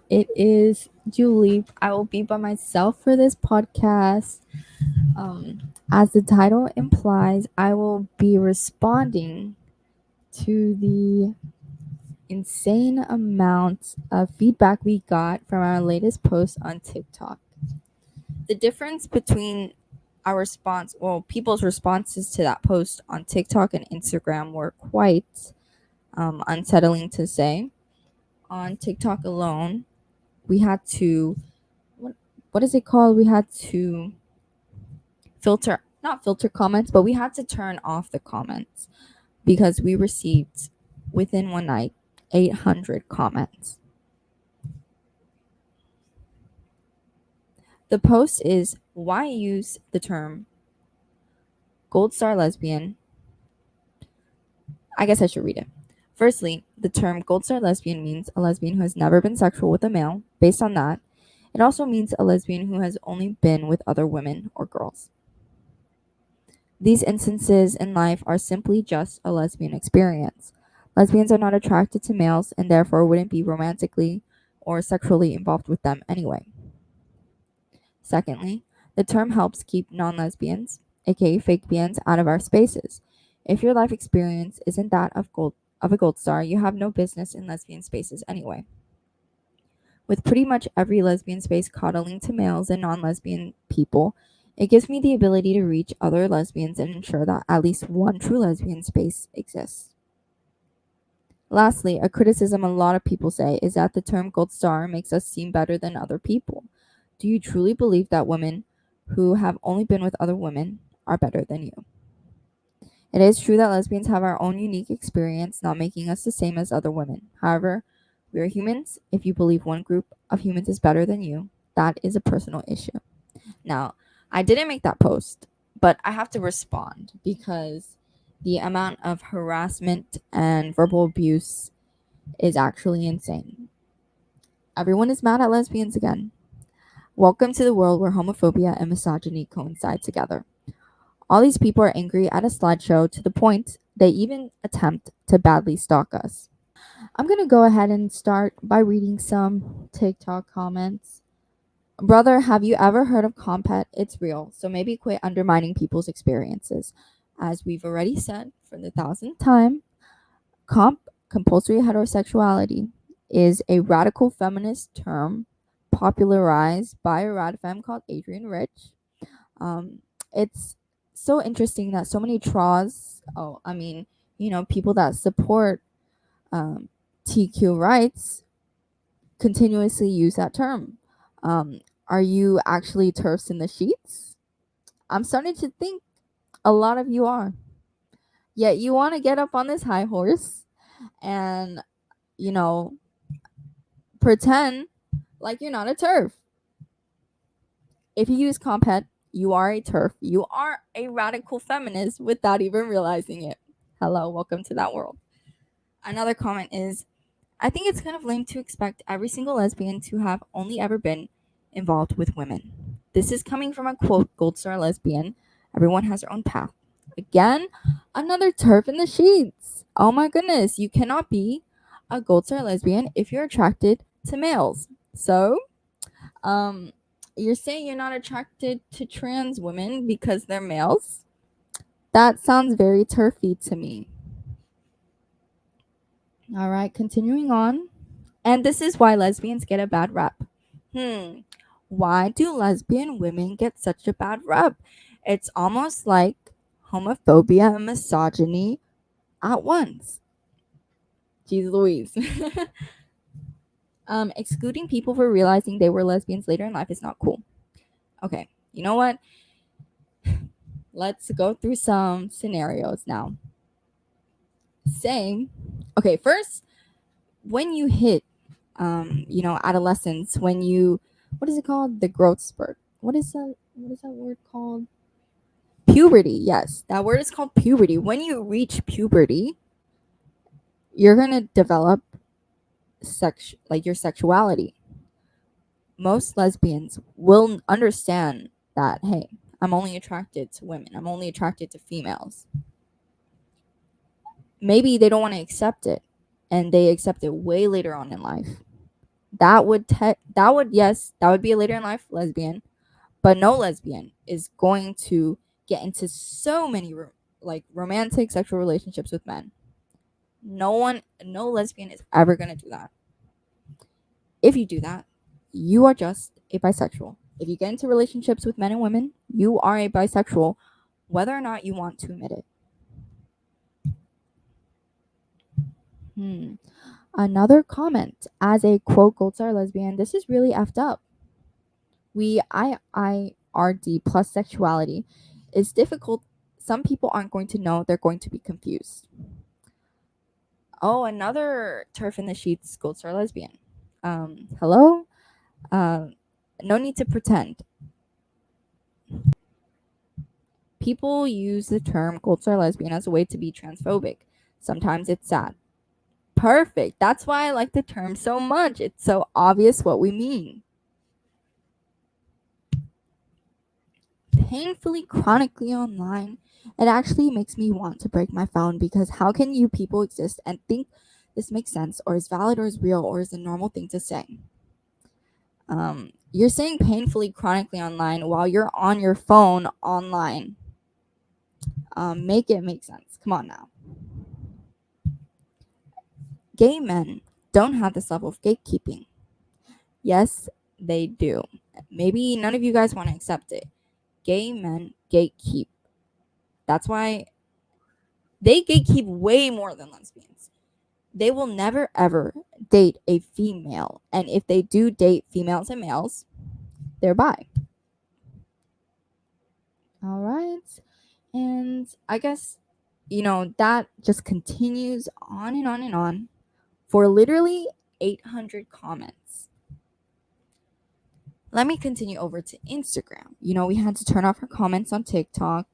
It is Julie. I will be by myself for this podcast. As the title implies, I will be responding to the insane amount of feedback we got from our latest post on TikTok. The difference between people's responses to that post on TikTok and Instagram were quite unsettling to say. On TikTok alone, we had to what is it called? We had to not filter comments, but we had to turn off the comments because we received within one night 800 comments. The post is why use the term gold star lesbian. I guess I should read it. Firstly, the term gold star lesbian means a lesbian who has never been sexual with a male. Based on that, it also means a lesbian who has only been with other women or girls. These instances in life are simply just a lesbian experience. Lesbians are not attracted to males and therefore wouldn't be romantically or sexually involved with them anyway. Secondly, the term helps keep non-lesbians, aka fake BNs, out of our spaces. If your life experience isn't that of a gold star, you have no business in lesbian spaces anyway. With pretty much every lesbian space coddling to males and non-lesbian people, it gives me the ability to reach other lesbians and ensure that at least one true lesbian space exists. Lastly, a criticism a lot of people say is that the term gold star makes us seem better than other people. Do you truly believe that women who have only been with other women are better than you? It is true that lesbians have our own unique experience, not making us the same as other women. However, we are humans. If you believe one group of humans is better than you, that is a personal issue. Now, I didn't make that post, but I have to respond because the amount of harassment and verbal abuse is actually insane. Everyone is mad at lesbians again. Welcome to the world where homophobia and misogyny coincide together. All these people are angry at a slideshow to the point they even attempt to badly stalk us. I'm going to go ahead and start by reading some TikTok comments. Brother, have you ever heard of compet? It's real, so maybe quit undermining people's experiences. As we've already said for the 1000th time, compulsory heterosexuality is a radical feminist term popularized by a rad femme called Adrienne Rich. It's so interesting that so many people that support TQ rights continuously use that term. Are you actually turfs in the sheets? I'm starting to think a lot of you are. Yet you want to get up on this high horse and, pretend like you're not a turf. If you use compet, you are a turf. You are a radical feminist without even realizing it. Hello, welcome to that world. Another comment is, I think it's kind of lame to expect every single lesbian to have only ever been involved with women. This is coming from a quote gold star lesbian. Everyone has their own path. Again, another turf in the sheets. Oh my goodness, you cannot be a gold star lesbian if you're attracted to males. So, you're saying you're not attracted to trans women because they're males? That sounds very turfy to me. All right, continuing on. And this is why lesbians get a bad rep. Why do lesbian women get such a bad rep? It's almost like homophobia and misogyny at once. Jeez Louise. Excluding people for realizing they were lesbians later in life is not cool. Okay, you know what? Let's go through some scenarios now. Okay, first, when you hit, adolescence, when you, what is it called? The growth spurt. What is that word called? Puberty. Yes, that word is called puberty. When you reach puberty, you're gonna develop your sexuality. Most lesbians will understand that, hey, I'm only attracted to women. I'm only attracted to females. Maybe they don't want to accept it, and they accept it way later on in life. that would be a later in life lesbian, but no lesbian is going to get into so many romantic sexual relationships with men. No lesbian is ever going to do that. If you do that, you are just a bisexual. If you get into relationships with men and women, you are a bisexual, whether or not you want to admit it. Another comment, as a quote gold star lesbian, this is really effed up. IRD plus sexuality is difficult. Some people aren't going to know, they're going to be confused. Oh, another turf in the sheets gold star lesbian. Hello? No need to pretend. People use the term gold star lesbian as a way to be transphobic. Sometimes it's sad. Perfect. That's why I like the term so much. It's so obvious what we mean. Painfully chronically online, it actually makes me want to break my phone, because how can you people exist and think this makes sense or is valid or is real or is a normal thing to say? You're saying painfully chronically online while you're on your phone online. Make it make sense. Come on now. Gay men don't have this level of gatekeeping. Yes, they do. Maybe none of you guys want to accept it. Gay men gatekeep. That's why they gatekeep way more than lesbians. They will never ever date a female. And if they do date females and males, they're bi. All right. And I guess, that just continues on and on and on for literally 800 comments. Let me continue over to Instagram. We had to turn off her comments on TikTok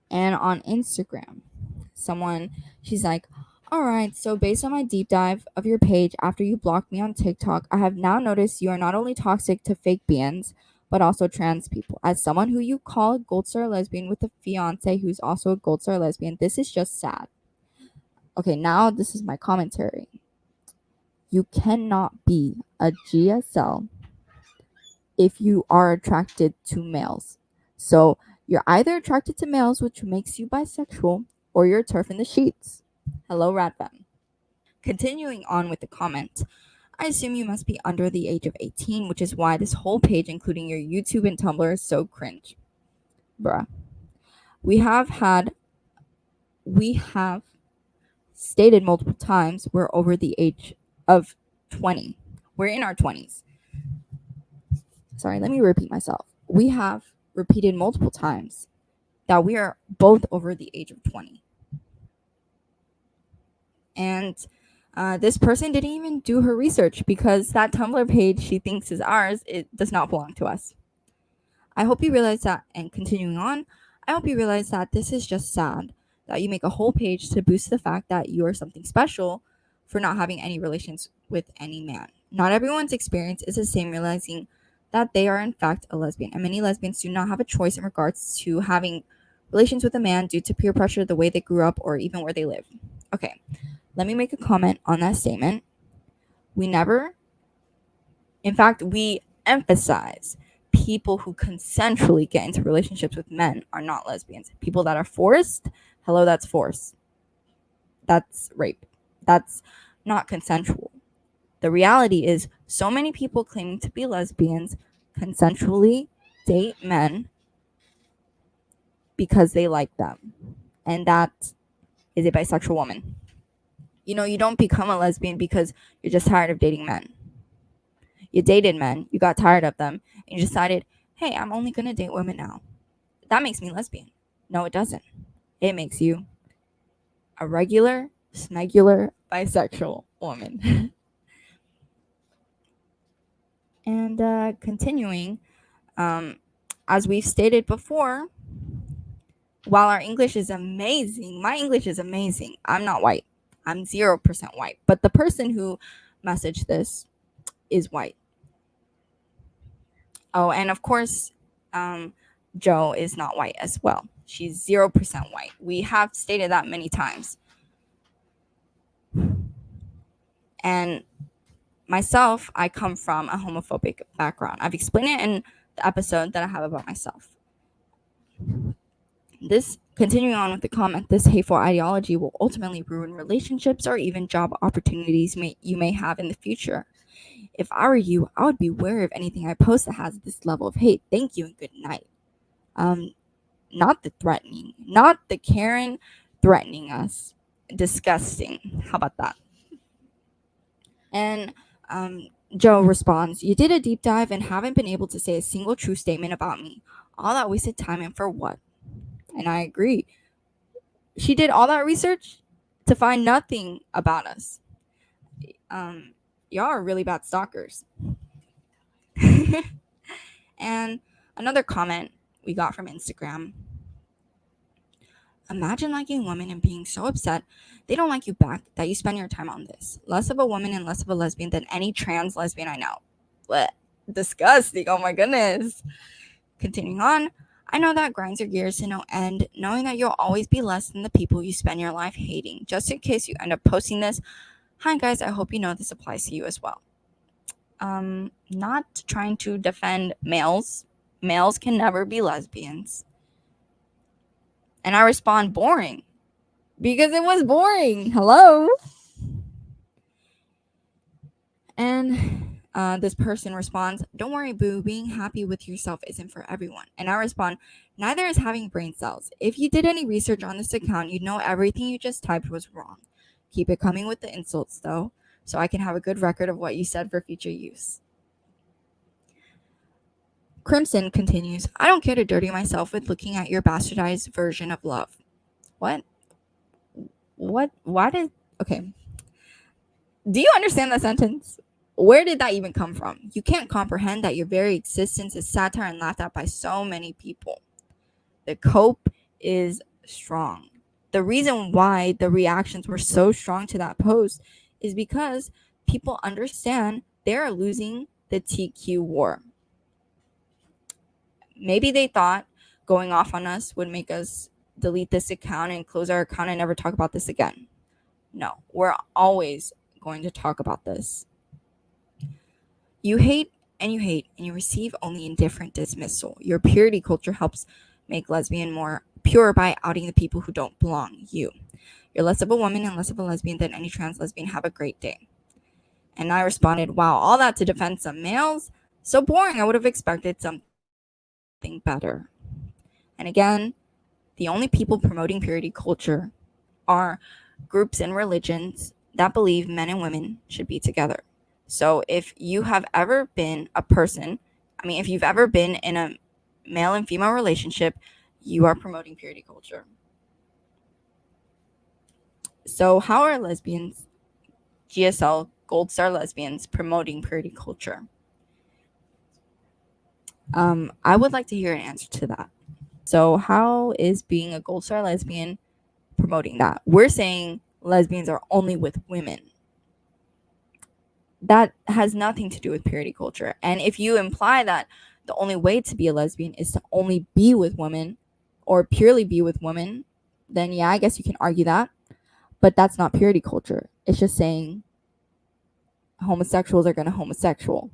and on Instagram. She's like, all right, so based on my deep dive of your page after you blocked me on TikTok, I have now noticed you are not only toxic to fake beings, but also trans people. As someone who you call a gold star lesbian with a fiance who's also a gold star lesbian, this is just sad. Okay, now this is my commentary. You cannot be a GSL if you are attracted to males. So you're either attracted to males, which makes you bisexual, or you're turf in the sheets. Hello, Radfem. Continuing on with the comment, I assume you must be under the age of 18, which is why this whole page, including your YouTube and Tumblr, is so cringe. Bruh. We have stated multiple times we're over the age of 20. We're in our 20s. Sorry, let me repeat myself. We have repeated multiple times that we are both over the age of 20. And this person didn't even do her research, because that Tumblr page she thinks is ours, it does not belong to us. I hope you realize that, and continuing on, I hope you realize that this is just sad that you make a whole page to boost the fact that you are something special for not having any relations with any man. Not everyone's experience is the same, realizing that they are in fact a lesbian, and many lesbians do not have a choice in regards to having relations with a man due to peer pressure, the way they grew up, or even where they live. Okay, let me make a comment on that statement. We emphasize people who consensually get into relationships with men are not lesbians. People that are forced, hello, that's force. That's rape. That's not consensual. The reality is, so many people claiming to be lesbians consensually date men because they like them. And that is a bisexual woman. You don't become a lesbian because you're just tired of dating men. You dated men, you got tired of them, and you decided, hey, I'm only going to date women now. That makes me lesbian. No, it doesn't. It makes you a regular, smegular, bisexual woman. And continuing, as we've stated before, while our English is amazing, my English is amazing. I'm not white. I'm 0% white. But the person who messaged this is white. Oh, and of course, Joe is not white as well. She's 0% white. We have stated that many times. And myself, I come from a homophobic background. I've explained it in the episode that I have about myself. This, continuing on with the comment, this hateful ideology will ultimately ruin relationships or even job opportunities you may have in the future. If I were you, I would be wary of anything I post that has this level of hate. Thank you and good night. Not the threatening, not the Karen threatening us. Disgusting. How about that? And Joe responds, "You did a deep dive and haven't been able to say a single true statement about me. All that wasted time and for what?" And I agree. She did all that research to find nothing about us. Y'all are really bad stalkers. And another comment we got from Instagram. "Imagine liking women and being so upset they don't like you back that you spend your time on this. Less of a woman and less of a lesbian than any trans lesbian I know." What? Disgusting. Oh my goodness. Continuing on. "I know that grinds your gears to no end, knowing that you'll always be less than the people you spend your life hating. Just in case you end up posting this, hi guys, I hope you know this applies to you as well." Not trying to defend males. Males can never be lesbians. And I respond, boring. Because it was boring. Hello? And this person responds, "Don't worry, boo. Being happy with yourself isn't for everyone." And I respond, "Neither is having brain cells. If you did any research on this account, you'd know everything you just typed was wrong. Keep it coming with the insults, though, so I can have a good record of what you said for future use." Crimson continues, "I don't care to dirty myself with looking at your bastardized version of love." What? Why did... Okay. Do you understand that sentence? Where did that even come from? You can't comprehend that your very existence is satire and laughed at by so many people. The cope is strong. The reason why the reactions were so strong to that post is because people understand they're losing the TQ war. Maybe they thought going off on us would make us delete this account and close our account and never talk about this again. No, we're always going to talk about this. You hate and you receive only indifferent dismissal. Your purity culture helps make lesbian more pure by outing the people who don't belong. You're less of a woman and less of a lesbian than any trans lesbian. Have a great day. And I responded, wow, all that to defend some males? So boring. I would have expected something better. And again, the only people promoting purity culture are groups and religions that believe men and women should be together. So if you have ever been a person, if you've ever been in a male and female relationship, you are promoting purity culture. So how are lesbians, GSL, Gold Star lesbians, promoting purity culture? I would like to hear an answer to that. So how is being a Gold Star lesbian promoting that? We're saying lesbians are only with women. That has nothing to do with purity culture. And if you imply that the only way to be a lesbian is to only be with women or purely be with women, then yeah, I guess you can argue that. But that's not purity culture. It's just saying homosexuals are going to homosexual.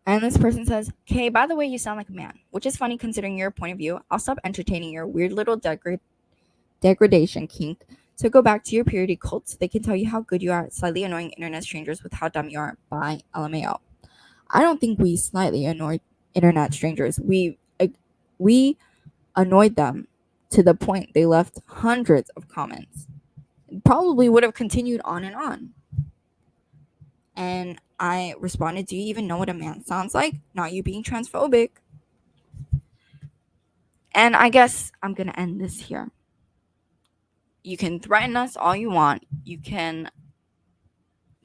And this person says, "Okay, by the way, you sound like a man," which is funny considering your point of view. I'll stop entertaining your weird little degradation kink to go back to your purity cult so they can tell you how good you are at slightly annoying internet strangers with how dumb you are. Bye, LMAO. I don't think we slightly annoyed internet strangers. We annoyed them to the point they left hundreds of comments. Probably would have continued on and on. And I responded, "Do you even know what a man sounds like? Not you being transphobic." And I guess I'm going to end this here. You can threaten us all you want. You can,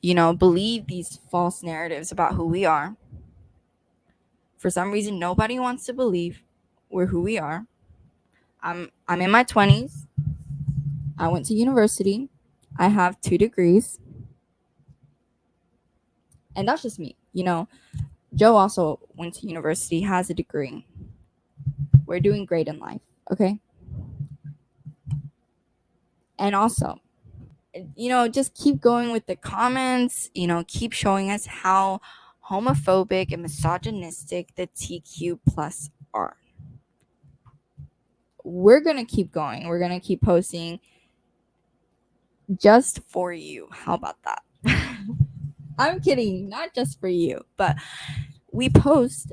believe these false narratives about who we are. For some reason, nobody wants to believe we're who we are. I'm in my 20s. I went to university. I have 2 degrees. And that's just me. Joe also went to university, has a degree. We're doing great in life, okay? And also, just keep going with the comments, keep showing us how homophobic and misogynistic the TQ plus are. We're going to keep going. We're going to keep posting just for you. How about that? I'm kidding. Not just for you, but we post.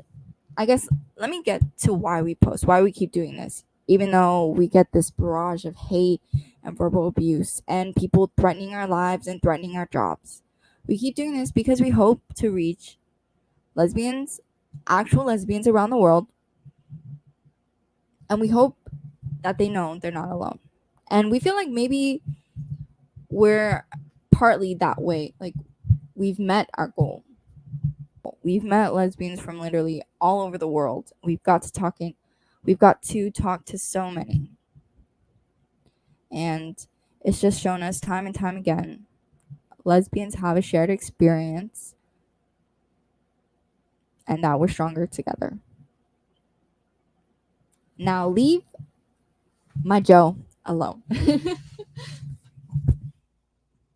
I guess let me get to why we post, why we keep doing this. Even though we get this barrage of hate and verbal abuse and people threatening our lives and threatening our jobs, we keep doing this because we hope to reach lesbians, actual lesbians around the world, and we hope that they know they're not alone. And we feel like maybe we're partly that way. Like, we've met our goal. We've met lesbians from literally all over the world. We've got to talk to so many. And it's just shown us time and time again, lesbians have a shared experience and that we're stronger together. Now leave my Joe alone.